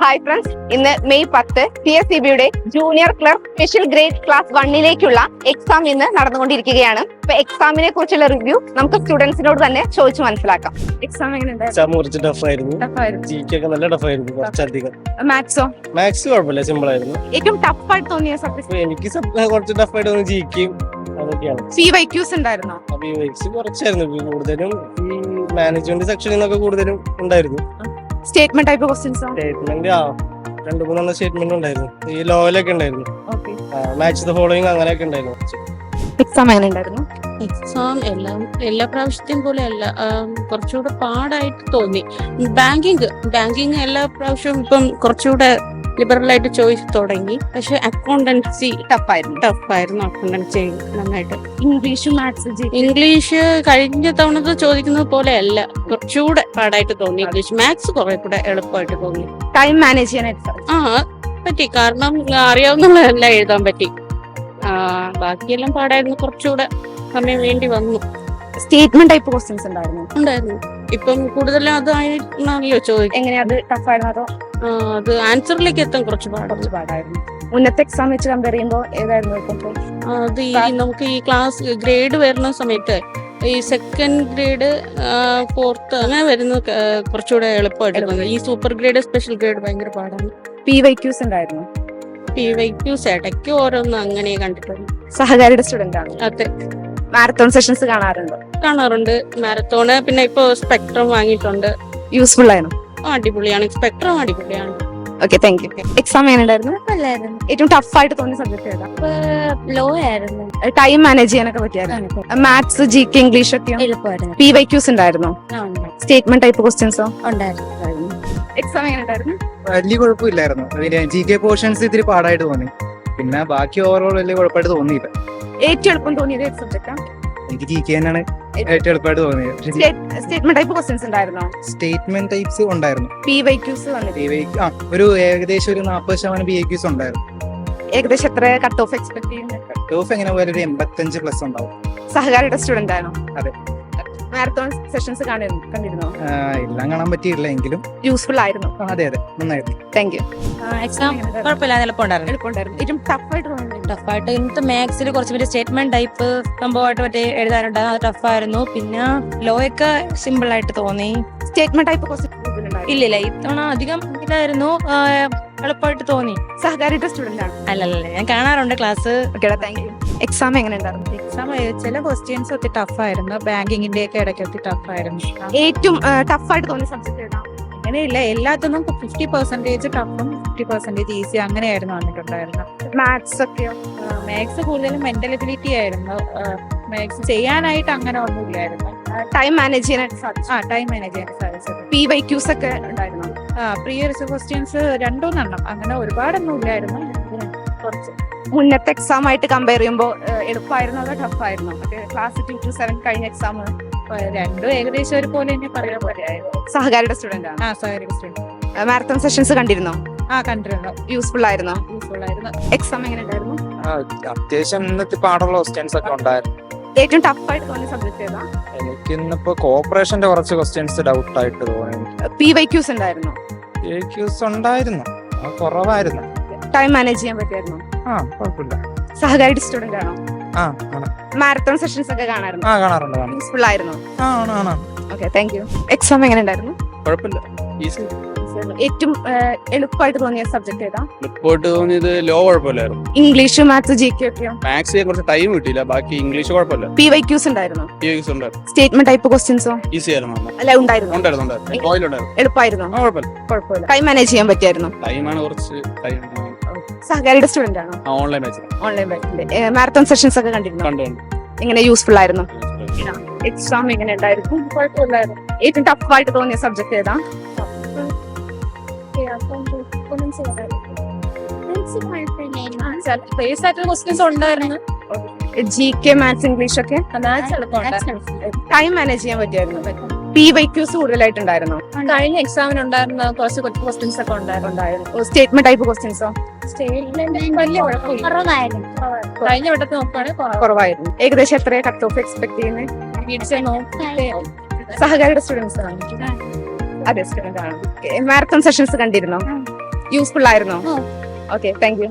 Hi friends, ഇന്ന് May 10 PSEB-യുടെ junior clerk special grade class 1-ലേക്കുള്ള എക്സാം ഇന്ന് നടന്നുകൊണ്ടിരിക്കുകയാണ്. അപ്പൊ എക്സാമിനെ കുറിച്ചുള്ള റിവ്യൂ നമുക്ക് സ്റ്റുഡൻസിനോട് തന്നെ ചോദിച്ചു മനസ്സിലാക്കാം. എക്സാം എങ്ങനെയുണ്ടായിരുന്നു? കുറച്ച് ടഫായിരുന്നു. നല്ല ടഫായിരുന്നു, കുറച്ചധികം. മാത്സ് കുഴപ്പമില്ല, സിമ്പിൾ ആയിരുന്നു. ഏറ്റവും ടഫായിട്ട് തോന്നിയ സബ്ജക്ട്? എനിക്ക് കുറച്ച് ടഫായിട്ട് തോന്നി ജികെയും അതൊക്കെയാണ്. CYQs ഉണ്ടായിരുന്നോ? കുറച്ചായിരുന്നു, കൂടുതലും ഈ മാനേജ്മെന്റ് സെക്ഷനിൽ നിന്നൊക്കെ കൂടുതലും ഉണ്ടായിരുന്നു. Statement type questions? Statement 2-3 statement ഉണ്ടായിരുന്നു. ഈ ലോയിലൊക്കെ ഉണ്ടായിരുന്നു, മാച്ച് ദ ഫോളോയിങ് അങ്ങനെയൊക്കെ ഉണ്ടായിരുന്നു. എക്സാം എങ്ങനെ ഉണ്ടായിരുന്നു? എക്സാം എല്ലാ പ്രാവശ്യത്തെയും പോലെ അല്ല, കുറച്ചുകൂടെ പാടായിട്ട് തോന്നി. ബാങ്കിങ് എല്ലാ പ്രാവശ്യവും ഇപ്പം കുറച്ചുകൂടെ ലിബറൽ ആയിട്ട് ചോയ്സ് തുടങ്ങി. പക്ഷെ അക്കൗണ്ടൻസി ടഫായിരുന്നു. അക്കൗണ്ടൻസി നന്നായിട്ട്. ഇംഗ്ലീഷ് കഴിഞ്ഞ തവണത്തെ ചോദിക്കുന്നത് പോലെ അല്ല, കുറച്ചുകൂടെ പാടായിട്ട് തോന്നി. ഇംഗ്ലീഷ് മാത്സ് കുറെ കൂടെ എളുപ്പമായിട്ട് തോന്നി. ടൈം മാനേജ് ചെയ്യാൻ പറ്റി, കാരണം അറിയാവുന്നതെല്ലാം എഴുതാൻ പറ്റി. ബാക്കിയെല്ലാം പാടായിരുന്നു, കുറച്ചുകൂടെ സമയം വേണ്ടി വന്നു. സ്റ്റേറ്റ്മെന്റ് ടൈപ്പ് ക്വസ്റ്റ്യൻസ് ഉണ്ടായിരുന്നു. ഇപ്പം കൂടുതലും അതാണല്ലോ ചോദിക്കും. എങ്ങനെയാ, അത് ടഫായിരുന്നോ അതോ? അത് ആൻസറിലേക്ക് എത്താൻ കുറച്ച് പാടായിരുന്നു. മുന്നത്തെ എക്സാം വെച്ച് കമ്പയർ ചെയ്യുമ്പോൾ ഏതായിരുന്നു? അത് നമുക്ക് ഈ ക്ലാസ് ഗ്രേഡ് വരുന്ന സമയത്ത് ഈ സെക്കൻഡ് ഗ്രേഡ്, ഫോർത്ത് അങ്ങനെ വരുന്ന കുറച്ചുകൂടെ എളുപ്പമായിട്ട്. ഈ സൂപ്പർ ഗ്രേഡ്, സ്പെഷ്യൽ ഗ്രേഡ് ഭയങ്കര പാടാണ്. PYQs ഉണ്ടായിരുന്നു? PYQs ഇടയ്ക്ക് ഓരോന്നും അങ്ങനെ കണ്ടിട്ടുണ്ട്. സഹകാരിയുടെ സ്റ്റുഡന്റ് ആണ്? അതെ. മാരത്തോൺ സെഷൻസ് കാണാറുണ്ട്? മാരത്തോണ്. പിന്നെ ഇപ്പൊ സ്പെക്ട്രം വാങ്ങിയിട്ടുണ്ട്. യൂസ്ഫുൾ ആയിരുന്നു? അടിപൊളിയാണ്, സ്പെക്ട്രം അടിപൊളിയാണ്. Okay, thank you. എക്സാം എങ്ങനെയുണ്ടായിരുന്നു? ഏറ്റവും ടഫ് ആയിട്ട് തോന്നിയ സബ്ജക്ട് ഏതാ? ലോ ആയിരുന്നു. ടൈം മാനേജ് ചെയ്യാനൊക്കെ പറ്റിയായിരുന്നു? മാത്സ്, GK, ഇംഗ്ലീഷ് ഒക്കെ എളുപ്പമായിരുന്നു. PYQs ഉണ്ടായിരുന്നോ? സ്റ്റേറ്റ്മെന്റ് ടൈപ്പ് ക്വസ്റ്റ്യൻസോ? ഉണ്ടായിരുന്നു. എക്സാം എങ്ങനെയുണ്ടായിരുന്നു? വലിയ കുഴപ്പമില്ലായിരുന്നു. GK പോർഷൻസ് ഇത്തിരി പാടായിട്ട് തോന്നി. പിന്നെ ബാക്കി ഓവറോൾ വലിയ കുഴപ്പമായിട്ട് തോന്നിയില്ല. ഏറ്റവും എളുപ്പം തോന്നിയത് ഏത് സബ്ജക്റ്റാ? എനിക്ക് GK തന്നെയാണ് ഏറ്റവും എളുപ്പമായിട്ട് തോന്നിയത്. സ്റ്റേറ്റ്മെന്റ് ടൈപ്പ് ക്വസ്റ്റ്യൻസ് ഉണ്ടായിരുന്നോ? സ്റ്റേറ്റ്മെന്റ് ടൈപ്സ് ഉണ്ടായിരുന്നു. PYQs ഒരു ഏകദേശം ഒരു 40% PYQs ഉണ്ടായിരുന്നു. ഏകദേശം എത്ര കട്ട് ഓഫ് എക്സ്പെക്ട് ചെയ്യുന്നത്? കട്ട് ഓഫ് എങ്ങനെ പോയാലും ഒരു 85+ ഉണ്ടാവും. സഹകാരിയുടെ സ്റ്റുഡന്റ് ആണോ? അതെ. മാരത്തോൺ സെഷൻസ് കണ്ടിരുന്നോ? എല്ലാം കാണാൻ പറ്റിയില്ല, എങ്കിലും യൂസ്ഫുൾ ആയിരുന്നു. അതെ, നന്നായിരുന്നു. Thank you. എക്സാം കുഴപ്പമില്ല, എളുപ്പമുണ്ടായിരുന്നു. ഏറ്റവും ടഫായിട്ട് തോന്നുന്നു? ടഫായിട്ട് ഇന്നത്തെ മാത്സിൽ കുറച്ച് സ്റ്റേറ്റ്മെന്റ് ടൈപ്പ് സംഭവമായിട്ട് എഴുതാനുണ്ടായിരുന്നു, അത് ടഫായിരുന്നു. പിന്നെ ലോ ഒക്കെ സിമ്പിൾ ആയിട്ട് തോന്നി. സ്റ്റേറ്റ്മെന്റ് ടൈപ്പ് ക്വസ്റ്റ്യൻ ഇല്ലില്ല, ഇത്തവണ അധികം ഇതായിരുന്നു, എളുപ്പമായിട്ട് തോന്നി. സഹകാരിയുടെ സ്റ്റുഡന്റ് ആണ്? അല്ലല്ല, ഞാൻ കാണാറുണ്ട് ക്ലാസ്. Thank you. എക്സാം എങ്ങനെ ഉണ്ടായിരുന്നു? എക്സാം ചില ക്വസ്റ്റ്യൻസ് ഒത്തിരി ടഫായിരുന്നു. ബാങ്കിങ്ങിന്റെ ഒക്കെ ഇടയ്ക്ക് ഒത്തിരി ടഫായിരുന്നു. ഏറ്റവും ടഫായിട്ട് തോന്നിയ സബ്ജക്ട് ഏതാ? അങ്ങനെയില്ല, എല്ലാത്തിനും 50% ടഫും 50% ഈസി അങ്ങനെയായിരുന്നു വന്നിട്ടുണ്ടായിരുന്നത്. മാത്സ് ഒക്കെയോ? മാത്സ് കൂടുതലും മെന്റൽ എബിലിറ്റി ആയിരുന്നു. മാത്സ് ചെയ്യാനായിട്ട് അങ്ങനെ ഒന്നുമില്ലായിരുന്നു. ടൈം മാനേജ് ചെയ്യാനായിട്ട് സാധിച്ചു? ടൈം മാനേജ് ചെയ്യാൻ സാധിച്ചത്. PYQs ഒക്കെ ഉണ്ടായിരുന്നു? പ്രിയറിയസ് ക്വസ്റ്റ്യൻസ് 2-3 അങ്ങനെ ഒരുപാടൊന്നും ഇല്ലായിരുന്നു. കുറച്ച് മുന്നത്തെ എക്സാം ആയിട്ട് കമ്പയർ ചെയ്യുമ്പോൾ എളുപ്പമായിരുന്നു അതോ ടഫായിരുന്നു? ക്ലാസ് 2 to 7 കഴിഞ്ഞ എക്സാം രണ്ടും ഏകദേശം ഒരുപോലെ തന്നെ പറയുന്ന പോലെയായിരുന്നു. സഹകാരിയുടെ സ്റ്റുഡന്റ് ആണ്? സഹകാരിയുടെ സ്റ്റുഡന്റ്. മാരത്തോൺ സെഷൻസ് കണ്ടിരുന്നോ? കണ്ടിരുന്നു. യൂസ്ഫുൾ ആയിരുന്നു? യൂസ്ഫുൾ ആയിരുന്നു. എക്സാം എങ്ങനെ ഉണ്ടായിരുന്നു? അത്യാവശ്യം ഇന്നത്തെ പാടുള്ള ക്വസ്റ്റ്യൻസ് ഒക്കെ ഉണ്ടായിരുന്നു. ഏറ്റവും ടഫായിട്ട് തോന്നിയ സബ്ജക്ട് ഏതാ? എനിക്ക് ഇന്നിപ്പോ കോപ്പറേഷന്റെ കുറച്ച് ക്വസ്റ്റ്യൻസ് ഡൗട്ട് ആയിട്ട് തോന്നി. PYQs ഉണ്ടായിരുന്നു? PYQs ഉണ്ടായിരുന്നു, കുറവായിരുന്നു. ടൈം മാനേജ് ചെയ്യാൻ പറ്റിയായിരുന്നു? കുഴപ്പമില്ല. സഹകാരിയുടെ സ്റ്റുഡന്റ് ആണോ? ആണ്. മാരത്തോൺ സെഷൻസ് ഒക്കെ കാണാറുണ്ട്? കാണാറുണ്ട്. യൂസ്ഫുൾ ആയിരുന്നു? ആണ്. Okay, thank you. എക്സാം എങ്ങനെ ഉണ്ടായിരുന്നു? കുഴപ്പമില്ല, ഈസി. ഏറ്റവും എളുപ്പമായിട്ട് തോന്നിയ സബ്ജക്ട് ഏതാ? റിപ്പോർട്ട് തോന്നിയത് ലോ കുഴപ്പമില്ലായിരുന്നു. ഇംഗ്ലീഷ്, മാത്സ്, GK ഒക്കെയോ? മാത്സ് കുറച്ച് ടൈം കിട്ടിയില്ല, ബാക്കി ഇംഗ്ലീഷ് കുഴപ്പമില്ല. PYQs ഉണ്ടായിരുന്നു? PYQs ഉണ്ടായിരുന്നു. Statement type ക്വസ്റ്റ്യൻസോ? ഈസി ആയിരുന്നു. അല്ല, ഉണ്ടായിരുന്നു. എളുപ്പമായിരുന്നു? കുഴപ്പമില്ല. ടൈം മാനേജ് ചെയ്യാൻ പറ്റിയായിരുന്നു? ടൈമാണ് കുറച്ച് ടൈം. സഹകാരിയുടെ സ്റ്റുഡന്റ് ആണോ? Online batch. ഓൺലൈൻ ബാച്ചിന്റെ മാരത്തോൺ സെഷൻസ് ഒക്കെ കണ്ടിരുന്നു? എങ്ങനെ യൂസ്ഫുൾ ആയിരുന്നു? എക്സാം എങ്ങനെ ഉണ്ടായിരുന്നു? കുഴപ്പമില്ലായിരുന്നു. ഏറ്റവും ടഫായിട്ട് തോന്നിയ സബ്ജക്ട് ഏതാ? ക്വസ്റ്റ്യൻസ് ഉണ്ടായിരുന്നു. GK, മാത്സ്, ഇംഗ്ലീഷ് ഒക്കെ? ടൈം മാനേജ് ചെയ്യാൻ പറ്റിയായിരുന്നു? PYQs കൂടുതലായിട്ടുണ്ടായിരുന്നോ? കഴിഞ്ഞ എക്സാമിനുണ്ടായിരുന്ന കുറച്ച് ക്വസ്റ്റ്യൻസ് ഒക്കെ ഉണ്ടായിരുന്നു. സ്റ്റേറ്റ്മെന്റ് ടൈപ്പ് ക്വസ്റ്റ്യൻസോ? വലിയ കുഴപ്പമില്ല. കഴിഞ്ഞ വട്ടത്തെ നോക്കുകയാണെങ്കിൽ കുറവായിരുന്നു. ഏകദേശം എത്ര കട്ട് ഓഫ് എക്സ്പെക്ട് ചെയ്യുന്നത്? സഹകാരിയുടെ സ്റ്റുഡൻസ് ആണ്? അതെ, സ്റ്റുഡന്റ് ആണ്. മാരത്തോൺ സെഷൻസ് കണ്ടിരുന്നോ? യൂസ്ഫുൾ ആയിരുന്നോ? ആ. Okay, thank you.